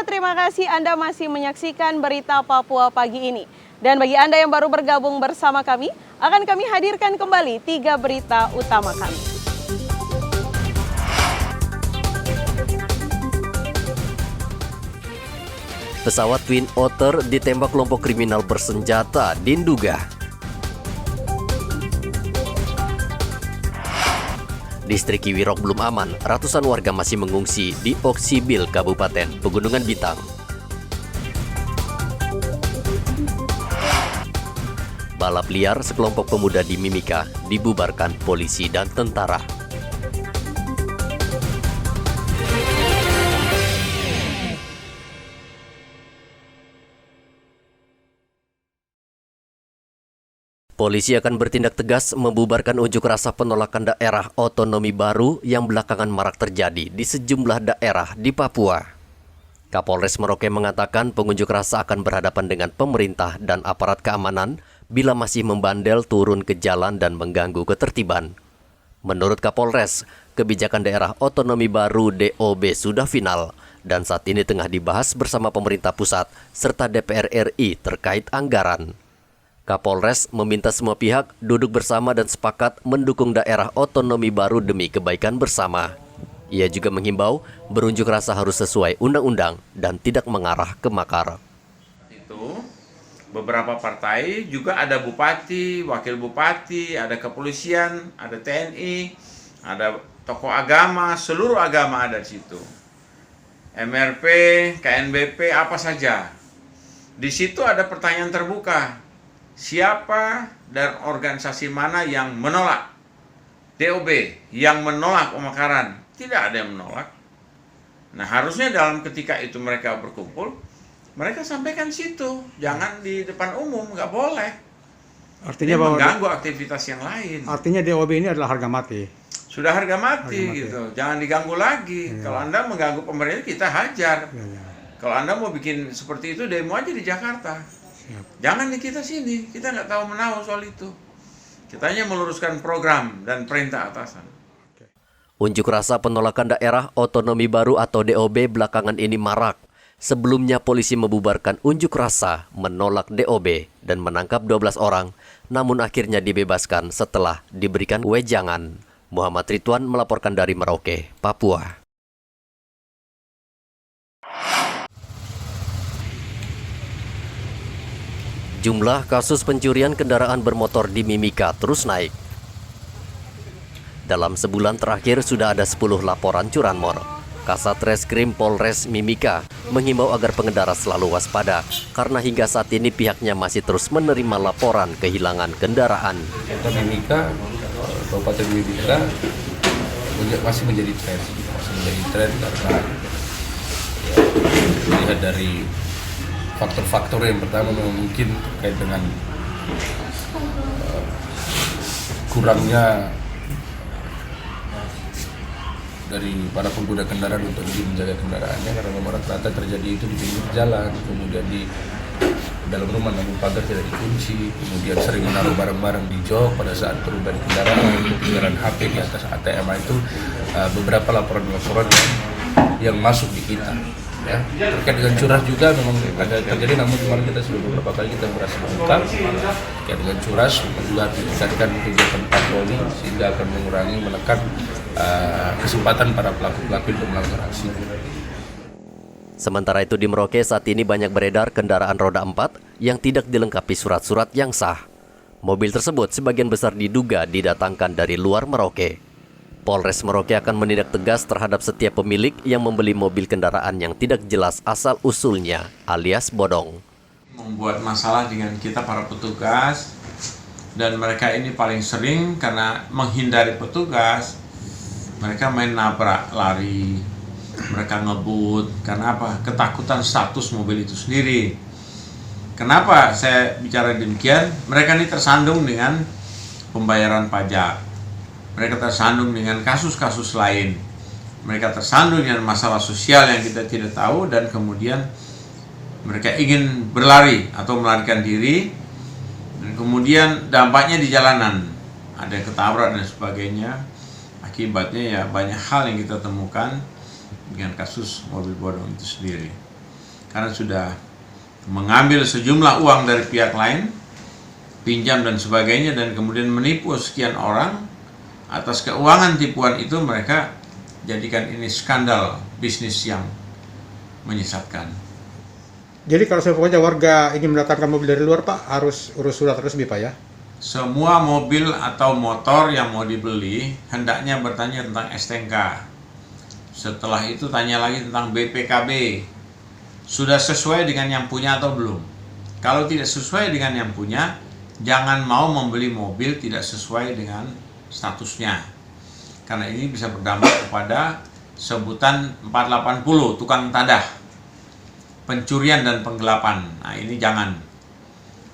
Pemirsa, terima kasih Anda masih menyaksikan Berita Papua pagi ini. Dan bagi Anda yang baru bergabung bersama kami, akan kami hadirkan kembali 3 berita utama kami. Pesawat Twin Otter ditembak kelompok kriminal bersenjata di Nduga. Distrik Kiwirok belum aman, ratusan warga masih mengungsi di Oksibil, Kabupaten Pegunungan Bintang. Balap liar sekelompok pemuda di Mimika dibubarkan polisi dan tentara. Polisi akan bertindak tegas membubarkan unjuk rasa penolakan daerah otonomi baru yang belakangan marak terjadi di sejumlah daerah di Papua. Kapolres Merauke mengatakan pengunjuk rasa akan berhadapan dengan pemerintah dan aparat keamanan bila masih membandel turun ke jalan dan mengganggu ketertiban. Menurut Kapolres, kebijakan daerah otonomi baru DOB sudah final dan saat ini tengah dibahas bersama pemerintah pusat serta DPR RI terkait anggaran. Kapolres meminta semua pihak duduk bersama dan sepakat mendukung daerah otonomi baru demi kebaikan bersama. Ia juga menghimbau berunjuk rasa harus sesuai undang-undang dan tidak mengarah ke makar. Itu beberapa partai juga ada bupati, wakil bupati, ada kepolisian, ada TNI, ada tokoh agama, seluruh agama ada di situ. MRP, KNBP, apa saja. Di situ ada pertanyaan terbuka. Siapa dan organisasi mana yang menolak DOB, yang menolak pemekaran? Tidak ada yang menolak. Nah, harusnya dalam ketika itu mereka berkumpul, mereka sampaikan situ, jangan di depan umum, nggak boleh. Artinya ini bahwa mengganggu aktivitas yang lain. Artinya DOB ini adalah harga mati. Sudah harga mati gitu, jangan diganggu lagi. Ya. Kalau Anda mengganggu pemerintah, kita hajar. Ya. Kalau Anda mau bikin seperti itu, demo aja di Jakarta. Siap. Jangan di kita sini, kita nggak tahu menahu soal itu. Kita hanya meluruskan program dan perintah atasan. Unjuk rasa penolakan daerah otonomi baru atau DOB belakangan ini marak. Sebelumnya polisi membubarkan unjuk rasa menolak DOB dan menangkap 12 orang, namun akhirnya dibebaskan setelah diberikan wejangan. Muhammad Ridwan melaporkan dari Merauke, Papua. Jumlah kasus pencurian kendaraan bermotor di Mimika terus naik. Dalam sebulan terakhir sudah ada 10 laporan curanmor. Kasat Reskrim Polres Mimika menghimbau agar pengendara selalu waspada karena hingga saat ini pihaknya masih terus menerima laporan kehilangan kendaraan. Kota Mimika, Kabupaten Mimika masih menjadi tren karena dilihat dari faktor-faktor yang pertama mungkin terkait dengan kurangnya dari para pengguna kendaraan untuk lebih menjaga kendaraannya karena memang rata-rata terjadi itu di pinggir jalan, kemudian di dalam rumah namun pagar tidak dikunci, kemudian sering menaruh barang-barang di jok pada saat perubahan kendaraan, ketinggalan HP di atas ATM itu beberapa laporan-laporan yang masuk di kita. Ya, terkait dengan curah juga memang ada terjadi, namun kemarin kita sudah beberapa kali kita berhasil mengungkap terkait dengan curah juga ditingkatkan kegiatan patroli sehingga akan mengurangi menekan kesempatan para pelaku-pelaku untuk melakukan aksi. Sementara itu di Merauke saat ini banyak beredar kendaraan roda 4 yang tidak dilengkapi surat-surat yang sah. Mobil tersebut sebagian besar diduga didatangkan dari luar Merauke. Polres Merauke akan menindak tegas terhadap setiap pemilik yang membeli mobil kendaraan yang tidak jelas asal-usulnya alias bodong. Membuat masalah dengan kita para petugas dan mereka ini paling sering karena menghindari petugas. Mereka main nabrak, lari, mereka ngebut. Karena apa? Ketakutan status mobil itu sendiri. Kenapa saya bicara demikian? Mereka ini tersandung dengan pembayaran pajak. Mereka tersandung dengan kasus-kasus lain. Mereka tersandung dengan masalah sosial yang kita tidak tahu dan kemudian mereka ingin berlari atau melarikan diri dan kemudian dampaknya di jalanan. Ada yang ketabrak dan sebagainya. Akibatnya ya banyak hal yang kita temukan dengan kasus mobil bodong itu sendiri. karena sudah mengambil sejumlah uang dari pihak lain, pinjam dan sebagainya, dan kemudian menipu sekian orang. Atas keuangan tipuan itu mereka jadikan ini skandal bisnis yang menyesatkan. Jadi kalau pokoknya warga ingin mendatangkan mobil dari luar Pak, harus urus surat resmi Pak ya? Semua mobil atau motor yang mau dibeli hendaknya bertanya tentang STNK. Setelah itu tanya lagi tentang BPKB. Sudah sesuai dengan yang punya atau belum? Kalau tidak sesuai dengan yang punya, jangan mau membeli mobil tidak sesuai dengan statusnya. Karena ini bisa berdampak kepada sebutan 480, tukang tadah, pencurian dan penggelapan. Nah ini jangan,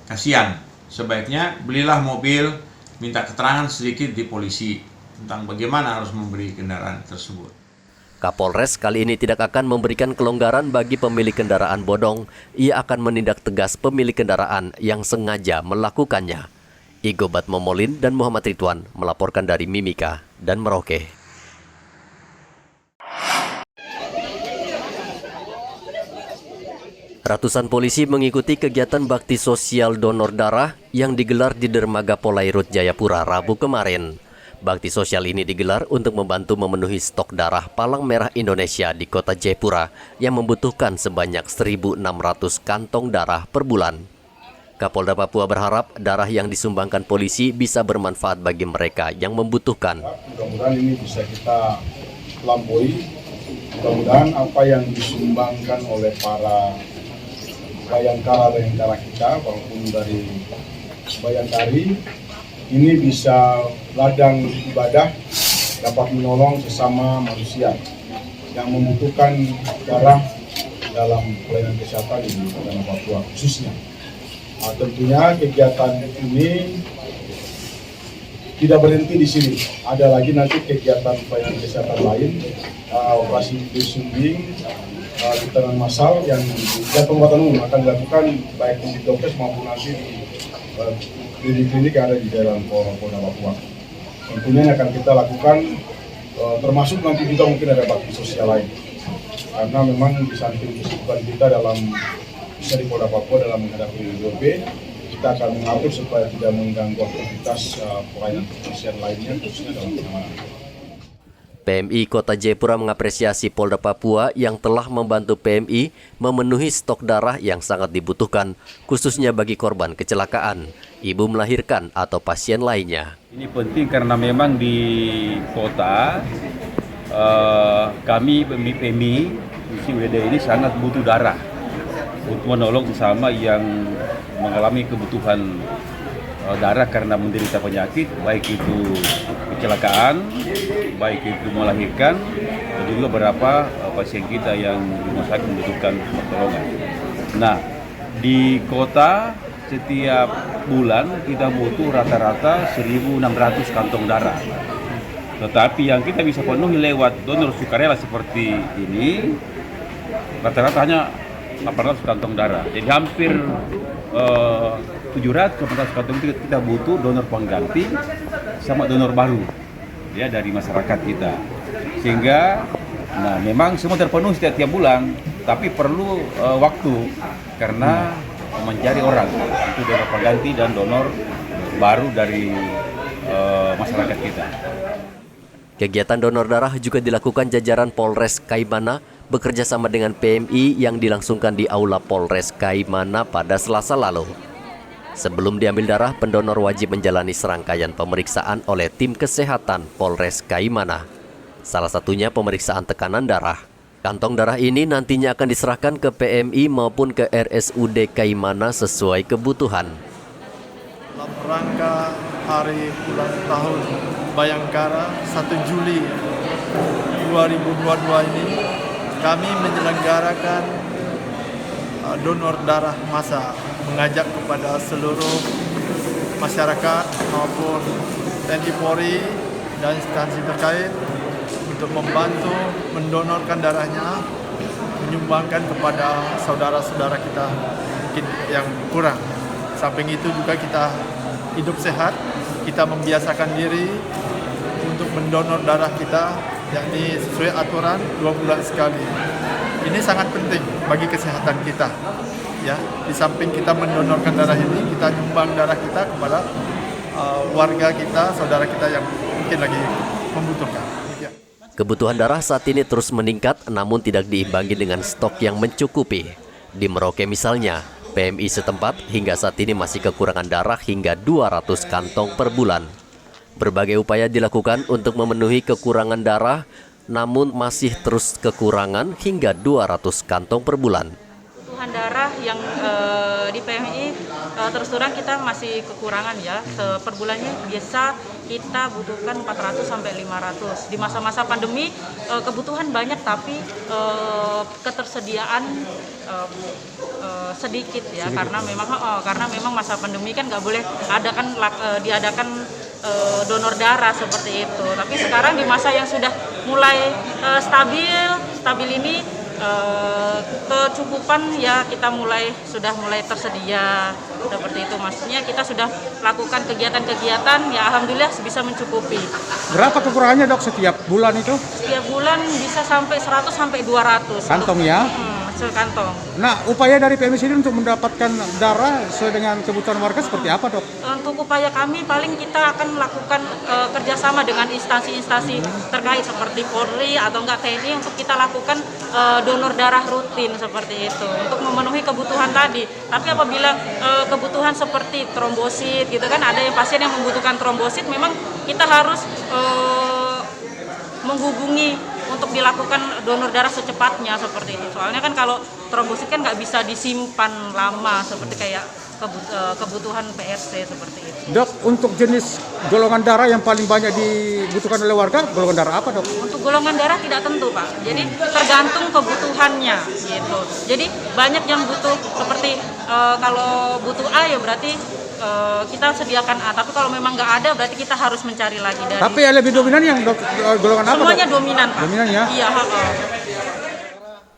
kasihan. Sebaiknya belilah mobil, minta keterangan sedikit di polisi tentang bagaimana harus membeli kendaraan tersebut. Kapolres kali ini tidak akan memberikan kelonggaran bagi pemilik kendaraan bodong. Ia akan menindak tegas pemilik kendaraan yang sengaja melakukannya. Igo Batmomolin dan Muhammad Ridwan melaporkan dari Mimika dan Merauke. Ratusan polisi mengikuti kegiatan bakti sosial donor darah yang digelar di Dermaga Polairut Jayapura Rabu kemarin. Bakti sosial ini digelar untuk membantu memenuhi stok darah Palang Merah Indonesia di kota Jayapura yang membutuhkan sebanyak 1.600 kantong darah per bulan. Kapolda Papua berharap darah yang disumbangkan polisi bisa bermanfaat bagi mereka yang membutuhkan. Mudah-mudahan ini bisa kita lampaui. Mudah-mudahan apa yang disumbangkan oleh para bayangkara kita, walaupun dari bayangkari, ini bisa ladang ibadah, dapat menolong sesama manusia yang membutuhkan darah dalam pelayanan kesehatan di Tanah Papua khususnya. Tentunya kegiatan ini tidak berhenti di sini. Ada lagi nanti kegiatan pelayanan kesehatan lain, operasi disunting, keterangan massal yang pengobatan umum akan dilakukan baik di Dokes maupun nanti di klinik yang ada di daerah Polda Papua. Tentunya yang akan kita lakukan termasuk nanti juga mungkin ada bakti sosial lain. Karena memang di samping kesibukan kita dalam bisa di Polda Papua dalam menghadapi WP, kita akan mengatur supaya tidak mengganggu aktivitas pelayanan sosial lainnya khususnya dalam penanganan. PMI Kota Jayapura mengapresiasi Polda Papua yang telah membantu PMI memenuhi stok darah yang sangat dibutuhkan, khususnya bagi korban kecelakaan, ibu melahirkan atau pasien lainnya. Ini penting karena memang di kota kami PMI di WD ini sangat butuh darah untuk menolong sesama yang mengalami kebutuhan darah karena menderita penyakit, baik itu kecelakaan, baik itu melahirkan, dan juga beberapa pasien kita yang di rumah sakit membutuhkan pertolongan. Nah, di kota setiap bulan kita butuh rata-rata 1.600 kantong darah. Tetapi yang kita bisa penuhi lewat donor sukarela seperti ini, rata-rata hanya 800 kantong darah. Jadi hampir 700 kantong itu kita butuh donor pengganti sama donor baru ya dari masyarakat kita. Sehingga memang semua terpenuhi setiap bulan, tapi perlu waktu karena mencari orang itu donor pengganti dan donor baru dari masyarakat kita. Kegiatan donor darah juga dilakukan jajaran Polres Kaimana bekerja sama dengan PMI yang dilangsungkan di Aula Polres Kaimana pada Selasa lalu. Sebelum diambil darah, pendonor wajib menjalani serangkaian pemeriksaan oleh tim kesehatan Polres Kaimana. Salah satunya pemeriksaan tekanan darah. Kantong darah ini nantinya akan diserahkan ke PMI maupun ke RSUD Kaimana sesuai kebutuhan. Dalam rangka hari ulang tahun Bayangkara 1 Juli 2022 ini, kami menyelenggarakan donor darah massal, mengajak kepada seluruh masyarakat maupun TNI Polri dan instansi terkait untuk membantu mendonorkan darahnya, menyumbangkan kepada saudara-saudara kita mungkin yang kurang. Samping itu juga kita hidup sehat, kita membiasakan diri untuk mendonor darah kita, yakni sesuai aturan 2 bulan sekali. Ini sangat penting bagi kesehatan kita. Ya, di samping kita mendonorkan darah ini, kita nyumbang darah kita kepada warga kita, saudara kita yang mungkin lagi membutuhkan. Ya. Kebutuhan darah saat ini terus meningkat namun tidak diimbangi dengan stok yang mencukupi. Di Merauke misalnya, PMI setempat hingga saat ini masih kekurangan darah hingga 200 kantong per bulan. Berbagai upaya dilakukan untuk memenuhi kekurangan darah, namun masih terus kekurangan hingga 200 kantong per bulan. Kebutuhan darah yang di PMI terus terang kita masih kekurangan ya. Per bulannya biasa kita butuhkan 400 sampai 500. Di masa-masa pandemi kebutuhan banyak tapi ketersediaan sedikit ya, karena memang masa pandemi kan nggak boleh diadakan donor darah seperti itu. Tapi sekarang di masa yang sudah mulai stabil ini kecukupan ya, kita sudah mulai tersedia seperti itu. Maksudnya kita sudah lakukan kegiatan-kegiatan ya, alhamdulillah bisa mencukupi. Berapa kekurangannya dok setiap bulan itu? Setiap bulan bisa sampai 100 sampai 200 Kantong ya? Sekantong. Nah, upaya dari PMI sendiri untuk mendapatkan darah sesuai dengan kebutuhan warga seperti apa dok? Untuk upaya kami paling kita akan melakukan kerjasama dengan instansi-instansi terkait seperti Polri atau enggak TNI untuk kita lakukan donor darah rutin seperti itu untuk memenuhi kebutuhan tadi. Tapi apabila kebutuhan seperti trombosit gitu kan, ada yang pasien yang membutuhkan trombosit, memang kita harus menghubungi untuk dilakukan donor darah secepatnya seperti itu. Soalnya kan kalau trombosit kan nggak bisa disimpan lama seperti kayak kebutuhan PRC seperti itu. Dok, untuk jenis golongan darah yang paling banyak dibutuhkan oleh warga, golongan darah apa dok? Untuk golongan darah tidak tentu Pak, jadi tergantung kebutuhannya gitu. Jadi banyak yang butuh seperti kalau butuh A ya berarti kita sediakan A, tapi kalau memang nggak ada berarti kita harus mencari lagi dari. Tapi yang lebih dominan yang golongan apa? Semuanya dok? dominan Pak. Dominan ya? Iya.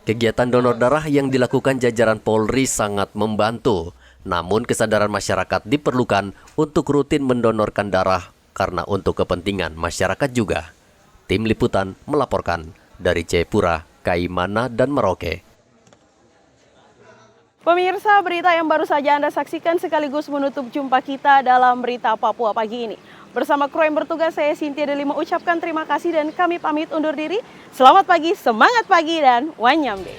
Kegiatan donor darah yang dilakukan jajaran Polri sangat membantu. Namun kesadaran masyarakat diperlukan untuk rutin mendonorkan darah karena untuk kepentingan masyarakat juga. Tim Liputan melaporkan dari Jayapura, Kaimana, dan Merauke. Pemirsa, berita yang baru saja Anda saksikan sekaligus menutup jumpa kita dalam Berita Papua pagi ini. Bersama kru yang bertugas, saya Cynthia Deli mengucapkan terima kasih dan kami pamit undur diri. Selamat pagi, semangat pagi, dan wanyambe.